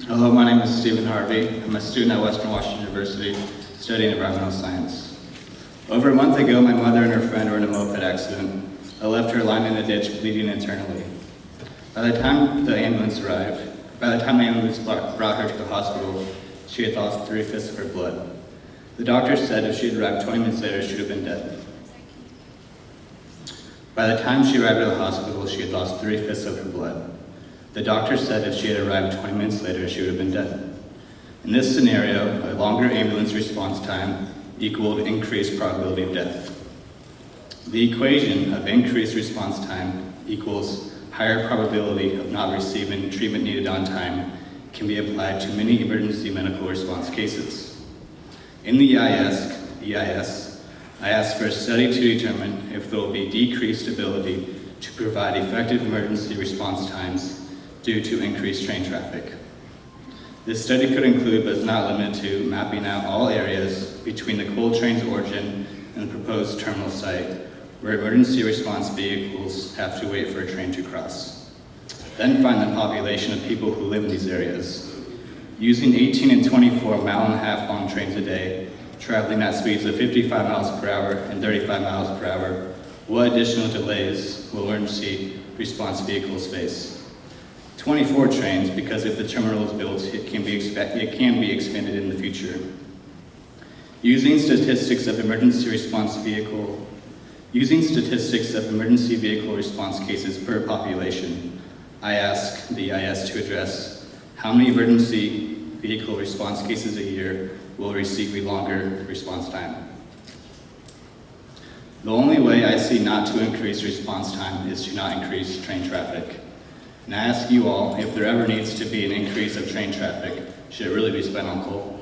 Hello, my name is Stephen Harvey. I'm a student at Western Washington University studying environmental science. Over a month ago, my mother and her friend were in a moped accident. I left her lying in a ditch, bleeding internally. By the time the ambulance brought her to the hospital, she had lost 3/5 of her blood. The doctor said if she had arrived 20 minutes later, she would have been dead. By the time she arrived at the hospital, she had lost 3/5 of her blood. The doctor said if she had arrived 20 minutes later, she would have been dead. In this scenario, a longer ambulance response time equaled increased probability of death. The equation of increased response time equals higher probability of not receiving treatment needed on time can be applied to many emergency medical response cases. In the EIS, I asked for a study to determine if there will be decreased ability to provide effective emergency response times due to increased train traffic. This study could include, but is not limited to, mapping out all areas between the coal train's origin and the proposed terminal site where emergency response vehicles have to wait for a train to cross. Then find the population of people who live in these areas. Using 18 and 24-mile-and-a-half long trains a day, traveling at speeds of 55 miles per hour and 35 miles per hour, what additional delays will emergency response vehicles face? 24 trains, because if the terminal is built, it can be expanded in the future. Using statistics of emergency vehicle response cases per population, I ask the EIS to address how many emergency vehicle response cases a year will receive a longer response time. The only way I see not to increase response time is to not increase train traffic. And I ask you all, if there ever needs to be an increase of train traffic, should it really be spent on coal?